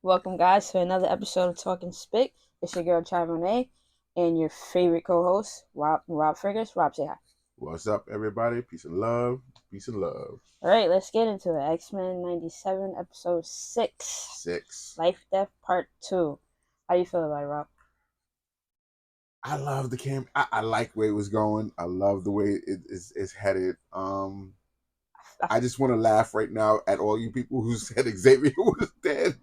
Welcome, guys, to another episode of Talking Spick. It's your girl, Chai and your favorite co-host, Rob Friggers. Rob, say hi. What's up, everybody? Peace and love. Peace and love. All right, let's get into it. Xmen'97, episode 6. Life, Death, Part 2. How you feel about it, Rob? I love the camp. I like where it was going. I love the way it's headed. I just want to laugh right now at all you people who said Xavier was dead.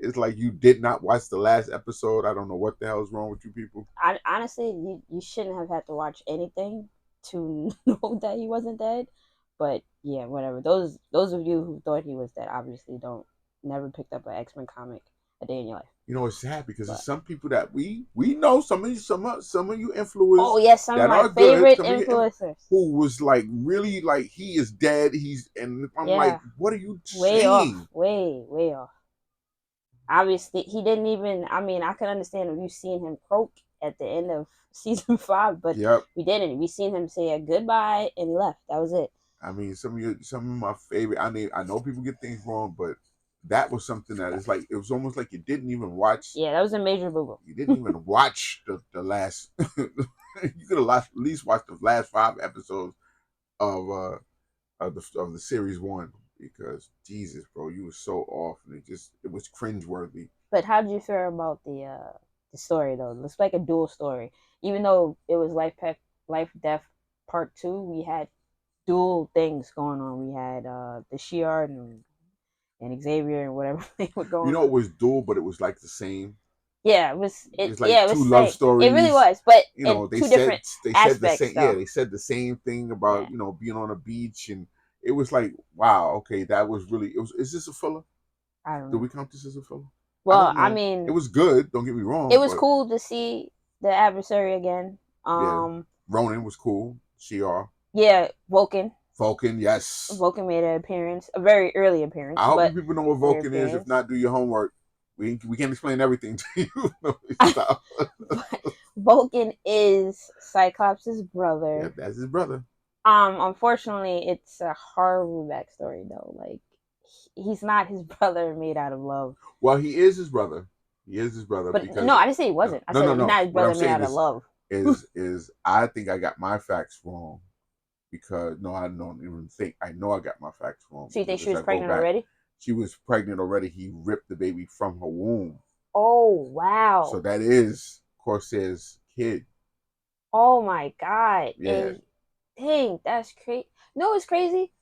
It's like you did not watch the last episode. I don't know what the hell is wrong with you people. Honestly, you shouldn't have had to watch anything to know that he wasn't dead. But yeah, whatever. Those of you who thought he was dead obviously never picked up an X-Men comic a day in your life. You know, it's sad because there's some people that we know, some of you influencers. Oh yes, some of my favorite influencers who was like really like he is dead. And I'm like, what are you way saying? Off, way off. Obviously, he didn't even. I mean, I can understand if you seen him croak at the end of season 5, but we didn't. We seen him say a goodbye and he left. That was it. I mean, some of my favorite. I know people get things wrong, but that was something that is like it was almost like you didn't even watch. Yeah, that was a major boo boo. You didn't even watch the last. You could have at least watched the last 5 episodes of the series 1 because Jesus, bro, you were so off and it was cringeworthy. But how did you feel about the story though? It's like a dual story, even though it was life death part 2. We had dual things going on. We had the Shi'ar and Xavier and whatever they were going. You know, it was dual, but it was like the same. Yeah, it was. It was like two love stories. It really was, but you know, they said the same. Yeah, they said the same thing about being on a beach, and it was like, wow, okay, that was really. It was. Is this a filler? I don't know. Do we count this as a filler? Well, I mean, it was good. Don't get me wrong. It was cool to see the adversary again. Yeah, Ronan was cool. Shi'ar. Yeah, Vulcan, yes. Vulcan made an appearance, a very early appearance. I hope you people know what Vulcan is. If not, do your homework. We can't explain everything to you. Vulcan is Cyclops' brother. Yeah, that's his brother. Unfortunately, it's a horrible backstory though. Like, he's not his brother made out of love. Well, he is his brother. He is his brother. But no, I didn't say he wasn't. I said he's not his brother made out of love. Is I think I got my facts wrong because I don't even think I know I got my facts wrong. So you think she was pregnant already? She was pregnant already. He ripped the baby from her womb. Oh wow! So that is Corsair's kid. Oh my god! Yeah. Dang, that's crazy. No, it's crazy,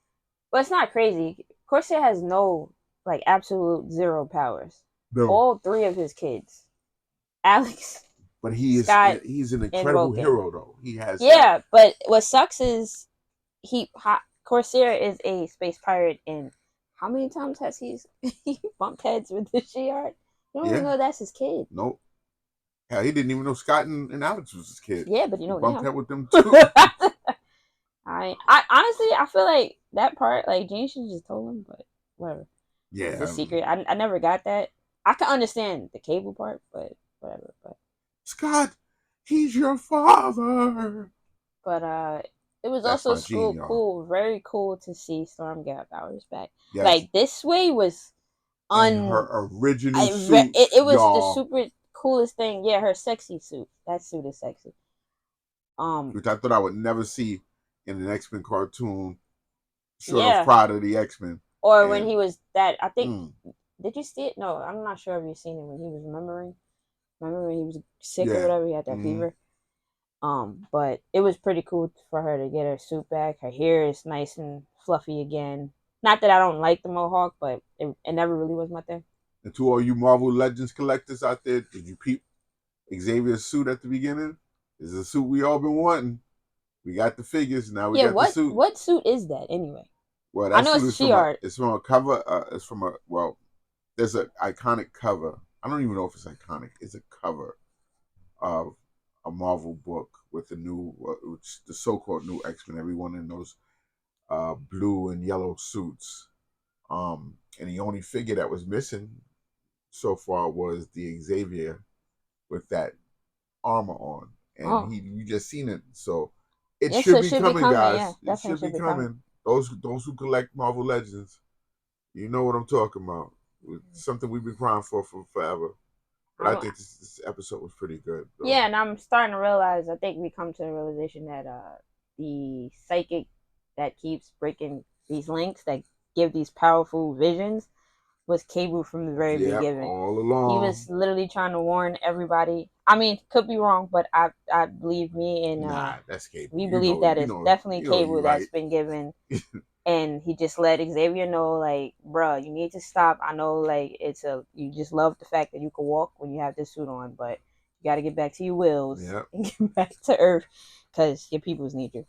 but it's not crazy. Corsair has no absolute zero powers. No. All 3 of his kids, Alex. But he's an incredible hero though. He has. Yeah, but what sucks is Corsair is a space pirate, and how many times has he bumped heads with the Shi'ar? You don't even know that's his kid. Nope. Hell, he didn't even know Scott and Alex was his kid. Yeah, but bumped head with them too. I honestly, I feel like that part, Gene should have just told him, but whatever. Yeah, it's a secret. I never got that. I can understand the cable part, but whatever. But Scott, he's your father. But it was also cool, very cool to see Storm get her powers back. Yes. This way was her original suit. It was the super coolest thing. Yeah, her sexy suit. That suit is sexy. Which I thought I would never see in an X-Men cartoon. Short of Pride of the X-Men. Or when he was that, I think. Did you see it? No, I'm not sure if you've seen it when he was remembering. Remember when he was sick or whatever? He had that fever. But it was pretty cool for her to get her suit back. Her hair is nice and fluffy again. Not that I don't like the mohawk, but it never really was my thing. And to all you Marvel Legends collectors out there, did you peep Xavier's suit at the beginning? It's a suit we all been wanting. We got the figures, now we got the suit. What suit is that anyway? Well, that I know it's Shi'ar. It's from a cover. There's an iconic cover. I don't even know if it's iconic. It's a cover of a Marvel book with the so-called new X-Men. Everyone in those blue and yellow suits. And the only figure that was missing so far was the Xavier with that armor on, and you just seen it. So it should be coming, guys. Yeah, it should be coming. Those who collect Marvel Legends, you know what I'm talking about. It's something we've been crying for forever. But I think this episode was pretty good. Though. Yeah, and I'm starting to realize. I think we come to the realization that the psychic that keeps breaking these links that give these powerful visions was Cable from the very beginning. All along. He was literally trying to warn everybody. I mean, could be wrong, but I believe me and that's Cable. We believe that it's definitely Cable that's been given. And he just let Xavier know, like, bruh, you need to stop. I know, like, you just love the fact that you can walk when you have this suit on, but you got to get back to your wills and get back to Earth because your peoples need you.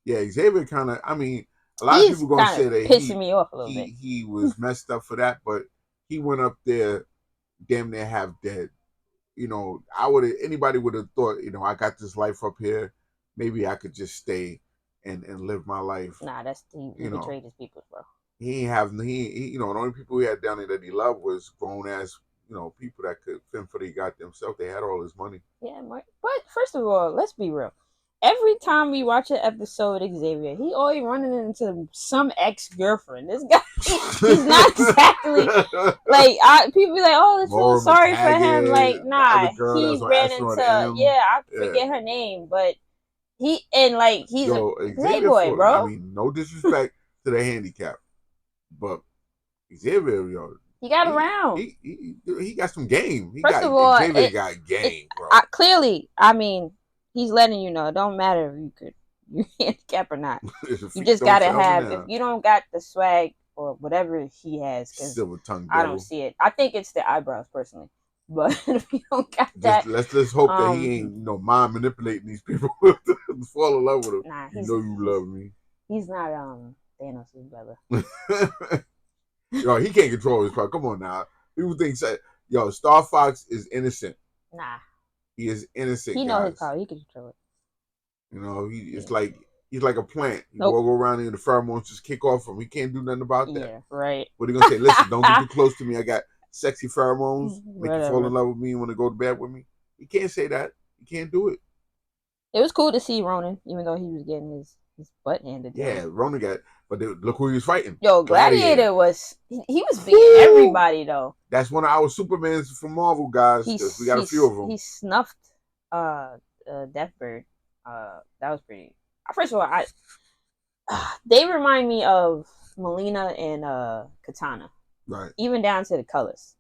Yeah, Xavier kind of, I mean, a lot of people going to say that pissing me off a little bit. He was messed up for that, but he went up there damn near half dead. You know, anybody would have thought, you know, I got this life up here. Maybe I could just stay and live my life. Nah, he betrayed his people, bro. He you know, the only people he had down there that he loved was grown ass, you know, people that could fend for their goddamn self. They had all his money. Yeah, but first of all, let's be real. Every time we watch an episode of Xavier, he always running into some ex-girlfriend. This guy, he's not exactly like people be like, oh, let's feel sorry for him. Like, nah, he ran into I forget her name, but he's a playboy, bro. I mean, no disrespect to the handicap, but Xavier, he got around. He got some game. First of all, Xavier got game, bro. Clearly, I mean, he's letting you know. It don't matter if you handicap or not. You just gotta have. If you don't got the swag or whatever he has, because I don't see it. I think it's the eyebrows personally. But if you don't got that, let's hope that he ain't mind manipulating these people to fall in love with him. Nah, you know you love me. He's not Thanos' brother. Yo, he can't control his power. Come on now. People think Star Fox is innocent. Nah. He is innocent. He knows his power. He can control it. You know, he's like a plant. You go around and the pheromones just kick off him. He can't do nothing about that. Yeah, right. What are you gonna say? Listen, don't get too close to me. I got sexy pheromones. Make you fall in love with me and want to go to bed with me. He can't say that. He can't do it. It was cool to see Ronan, even though he was getting his butt handed to him. Yeah, Ronan got. But look who he was fighting. Yo, Gladiator was he was beating everybody though. That's one of our Supermans from Marvel guys. We got a few of them. He snuffed Deathbird. That was pretty. First of all, they remind me of Melina and Katana. Right. Even down to the colors.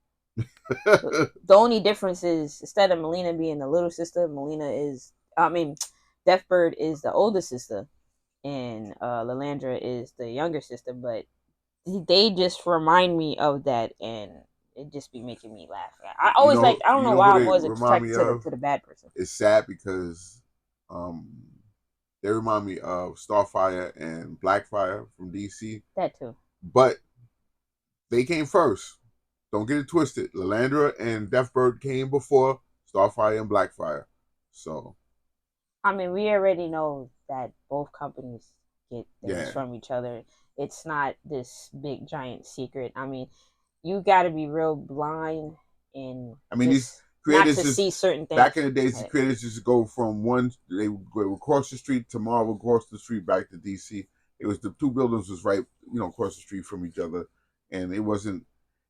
The only difference is instead of Melina being the little sister, Deathbird is the older sister. And Lilandra is the younger sister, but they just remind me of that, and it just be making me laugh. I always I don't know why I wasn't attracted to the bad person. It's sad because they remind me of Starfire and Blackfire from DC. That too. But they came first. Don't get it twisted. Lilandra and Deathbird came before Starfire and Blackfire. So, I mean, we already know that both companies get things from each other. It's not this big giant secret. I mean, you got to be real blind and these creators not to see certain things. Back in the days, the creators just go from they would cross the street to Marvel, across the street back to DC. It was the two buildings was right, across the street from each other, and it wasn't.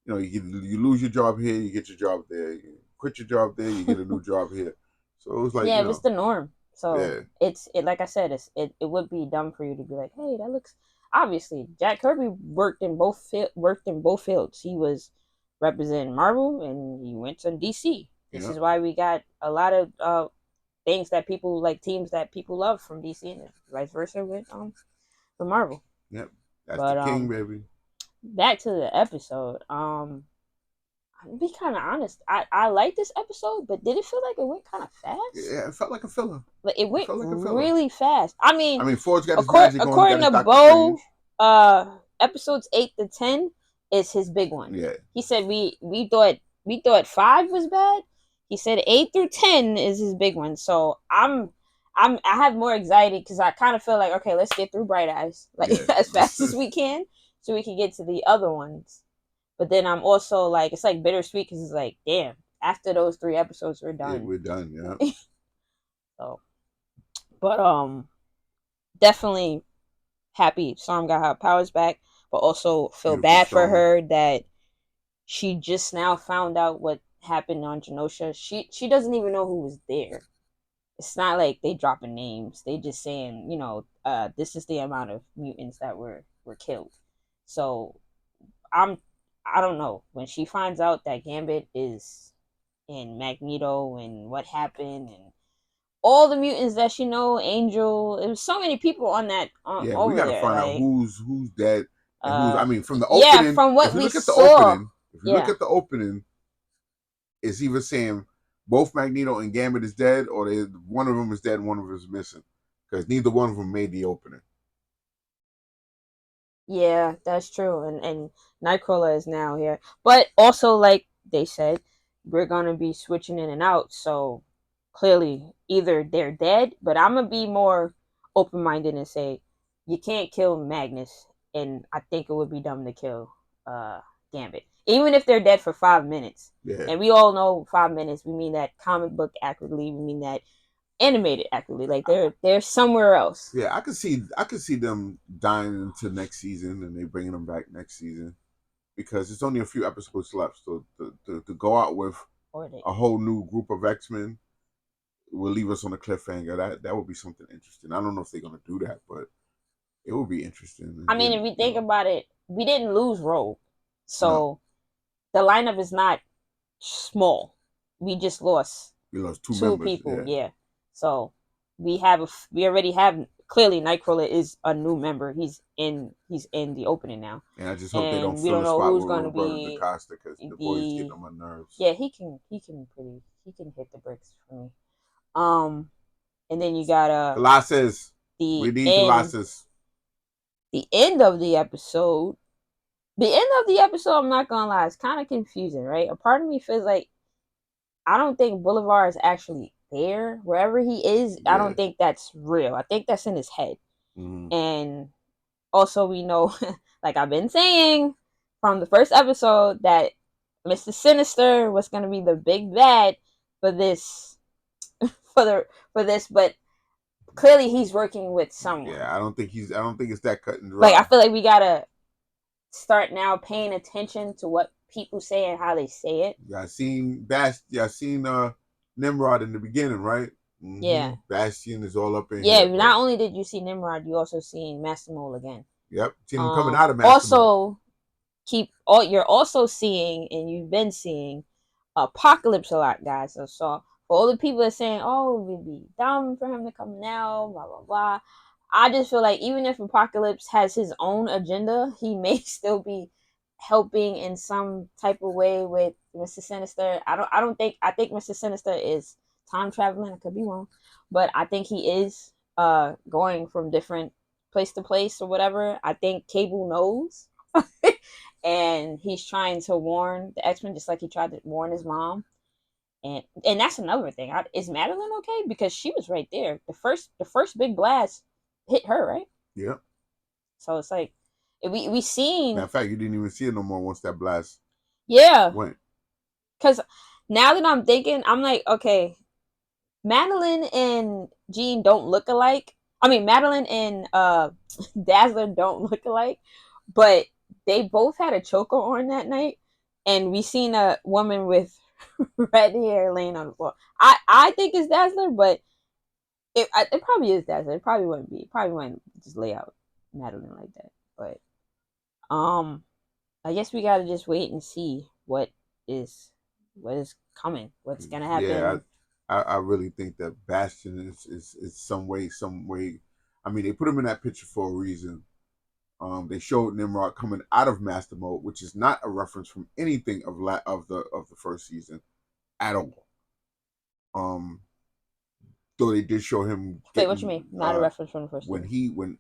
You lose your job here, you get your job there. You quit your job there, you get a new job here. So it was like it was the norm. So it's like I said, it would be dumb for you to be like, hey, that looks obviously Jack Kirby worked in both fields. He was representing Marvel and he went to DC. This is why we got a lot of things that people like, teams that people love from DC, and vice versa with Marvel. Yep, that's the king, baby. Back to the episode. To be kind of honest, I like this episode, but did it feel like it went kind of fast? Yeah, it felt like a filler. Like it went really fast. I mean, Forge got his magic on. According to Bo, episodes 8 to 10 is his big one. Yeah, he said we thought 5 was bad. He said 8 through 10 is his big one. So I have more anxiety because I kind of feel like, okay, let's get through Bright Eyes as fast as we can, so we can get to the other ones. But then I'm also like, it's like bittersweet because it's like, damn, after those 3 episodes, we're done. Yeah, we're done, yeah. So, but definitely happy Storm got her powers back, but also feel bad for her that she just now found out what happened on Genosha. She doesn't even know who was there. It's not like they dropping names. They just saying, this is the amount of mutants that were killed. So I don't know. When she finds out that Gambit is in Magneto and what happened and all the mutants that she know, Angel, there was so many people on that Yeah, we over got to there. find out Like who's dead and who's. I mean, from the yeah, opening, from if what you we look at the saw, opening, yeah. it's either saying both Magneto and Gambit is dead, or one of them is dead, and one of them is missing, because neither one of them made the opening. Yeah, that's true. And Nightcrawler is now here. But also like they said, we're gonna be switching in and out, so clearly either they're dead, but I'm gonna be more open minded and say you can't kill Magnus, and I think it would be dumb to kill Gambit. Even if they're dead for 5 minutes. Yeah. And we all know 5 minutes, we mean that comic book accurately, we mean that animated accurately. Like they're somewhere else. Yeah, I could see them dying into next season, and they bringing them back next season, because it's only a few episodes left. So to go out with a whole new group of X-Men will leave us on a cliffhanger. That would be something interesting. I don't know if they're gonna do that, but it would be interesting. I mean, if we think about it, we didn't lose Rogue, so the lineup is not small. We just lost. We lost two members, people. Yeah. So we already have clearly Nightcrawler is a new member. He's in the opening now. And I just hope they don't we fill don't the know spot who's with going to Roberto be DaCosta, because the boy's getting on my nerves. Yeah, he can hit the bricks for me. And then you got Colossus. We need Colossus. The end of the episode. The end of the episode, I'm not gonna lie, it's kind of confusing, right? A part of me feels like I don't think Boulevard is actually there. Wherever he is, I don't think that's real. I think that's in his head. Mm-hmm. And also, we know, like I've been saying from the first episode, that Mr. Sinister was going to be the big bad for this, for this. But clearly, he's working with someone. Yeah, I don't think it's that cut and dry. Like I feel like we gotta start now paying attention to what people say and how they say it. Yeah, I seen Nimrod in the beginning, right? Mm-hmm. Yeah. Bastion is all up in here. Yeah, not only did you see Nimrod, you also seen Master Mole again. Yep, seen him coming out of Master Mole. You're also seeing, and you've been seeing, Apocalypse a lot, guys. So for all the people that are saying, "Oh, it would be dumb for him to come now," blah blah blah. I just feel like even if Apocalypse has his own agenda, he may still be helping in some type of way with Mr. Sinister. I think Mr. Sinister is time traveling. I could be wrong, but I think he is going from different place to place or whatever. I think Cable knows. And he's trying to warn the X-Men just like he tried to warn his mom. And that's another thing. Is Madeline okay? Because she was right there. The first big blast hit her, right? Yeah. So it's like we seen. Matter of fact, you didn't even see it no more once that blast. Yeah. Went. Because now that I'm thinking, I'm like, okay, Madeline and Jean don't look alike. I mean, Madeline and Dazzler don't look alike, but they both had a choker on that night, and we seen a woman with red hair laying on the floor. I think it's Dazzler, but it probably is Dazzler. It probably wouldn't be. It probably wouldn't just lay out Madeline like that. But I guess we gotta just wait and see what is coming. What's gonna happen? Yeah, I really think that Bastion is some way. I mean, they put him in that picture for a reason. They showed Nimrod coming out of Master Mode, which is not a reference from anything of the first season at all. Though they did show him. Wait, what you mean? Not a reference from the first season.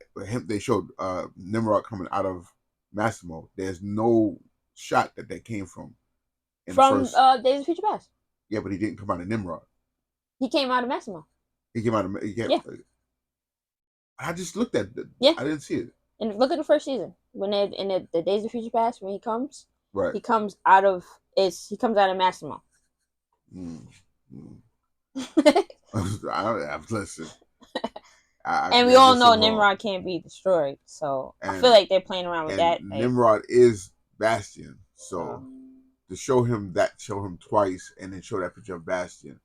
They showed Nimrod coming out of Master Mode. There's no shot that came from. Days of Future Past. Yeah, but he didn't come out of Nimrod. He came out of Master Mode. He came out of yeah. I just looked at it. Yeah, I didn't see it. And look at the first season when they in the Days of Future Past, when he comes, right? He comes out of Master Mode. Listen. And we all know Nimrod can't be destroyed, so I feel like they're playing around with that. Nimrod is Bastion, so to show him twice, and then show that picture of Bastion.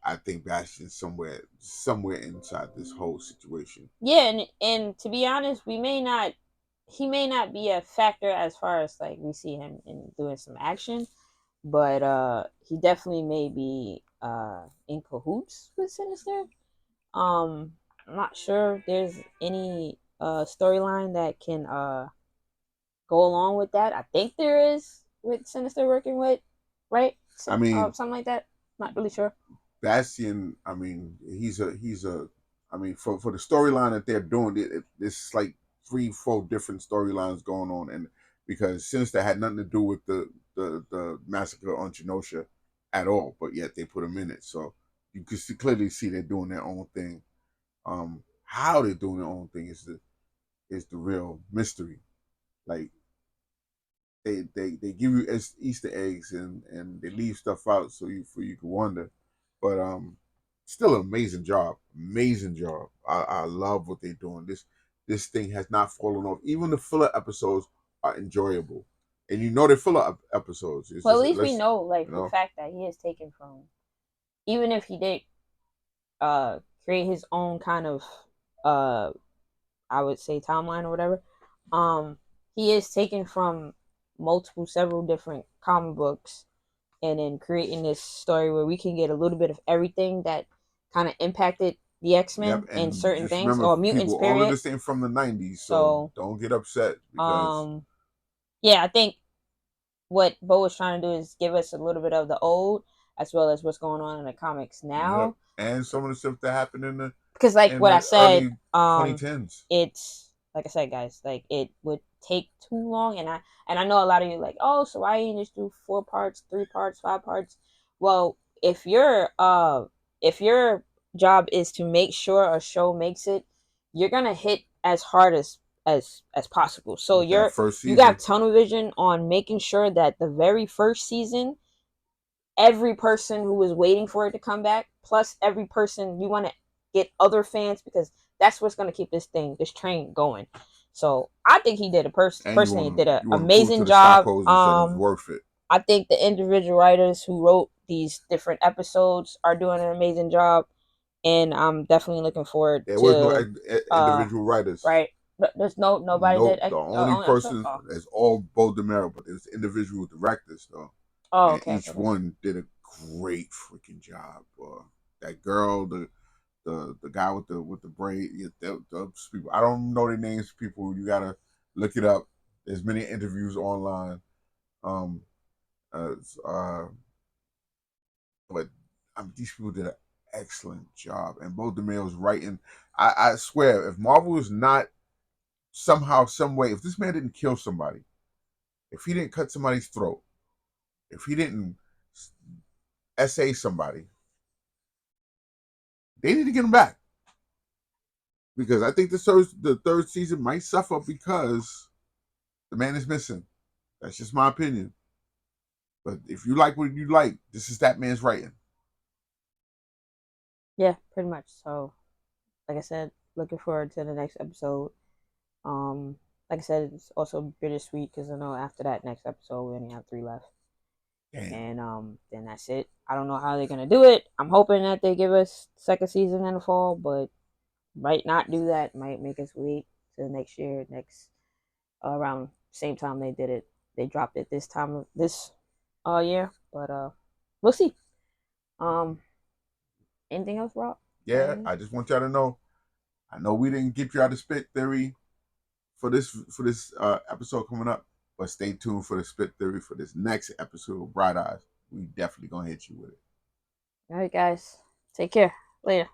I think Bastion's somewhere inside this whole situation. Yeah, and to be honest, he may not be a factor as far as like we see him in doing some action, but he definitely may be in cahoots with Sinister. I'm not sure if there's any storyline that can go along with that. I think there is with Sinister working with, right? I mean, Something like that. Not really sure. Bastion. I mean, I mean, for the storyline that they're doing, it's like 3, 4 different storylines going on, and because Sinister had nothing to do with the massacre on Genosha at all, but yet they put him in it, so you can clearly see they're doing their own thing. How they're doing their own thing is the real mystery. Like they give you Easter eggs and they leave stuff out so you can wonder, but still an amazing job. I love what they're doing. This thing has not fallen off. Even the filler episodes are enjoyable, and you know they're filler episodes. It's Well, just at least we let's know, like, you the know fact that he is taken from, even if he did create his own kind of uh I would say timeline or whatever. He is taken from several different comic books, and then creating this story where we can get a little bit of everything that kind of impacted the X Yep, Men and and certain just things, remember, or mutants. people, all of Period. this ain't from the '90s, so So, don't get upset because yeah, I think what Bo was trying to do is give us a little bit of the old as well as what's going on in the comics yep, now. and some of the stuff that happened Because like in what I the said, early 2010s. it's like I said, guys, like it would take too long, and I know a lot of you like, oh, so why you just do 4 parts, 3 parts, 5 parts? Well, if your job is to make sure a show makes it, you're gonna hit as hard as possible. So With that first you got season, tunnel vision on making sure that the very first season, every person who was waiting for it to come back, plus every person you want to get other fans, because that's what's going to keep this train going. So I think he did and personally did an you want to prove to amazing the job. stockholders that it's worth it. I think the individual writers who wrote these different episodes are doing an amazing job, and I'm definitely looking forward There was no to uh individual writers. right. There's nobody Nope. did The only only episode. person Oh. is all Bo DeMero, but there's individual directors though, Oh, and okay, each okay. one did a great freaking job. That girl, the guy with the braid, those people. I don't know their names. People, you gotta look it up. There's many interviews online. Um, uh, uh but these people did an excellent job, and Bo DeMero's writing. I swear, if Marvel is not somehow, some way, if this man didn't kill somebody, if he didn't cut somebody's throat, if he didn't SA somebody, they need to get him back. Because I think the third season might suffer because the man is missing. That's just my opinion. But if you like what you like, this is that man's writing. Yeah, pretty much. So, like I said, looking forward to the next episode. Um, like I said, it's also bittersweet because I know after that next episode we only have 3 left, Damn. and then that's it. I don't know how they're gonna do it. I'm hoping that they give us second season in the fall, but might not do that. Might make us wait till next year, next around same time they did it. They dropped it this time of this year, but we'll see. Um, anything else, Rob? Yeah, I just want y'all to know. I know we didn't get you out of spit theory for this episode coming up, but stay tuned for the spit theory for this next episode of Bright Eyes. We definitely gonna hit you with it. All right, guys. Take care. Later.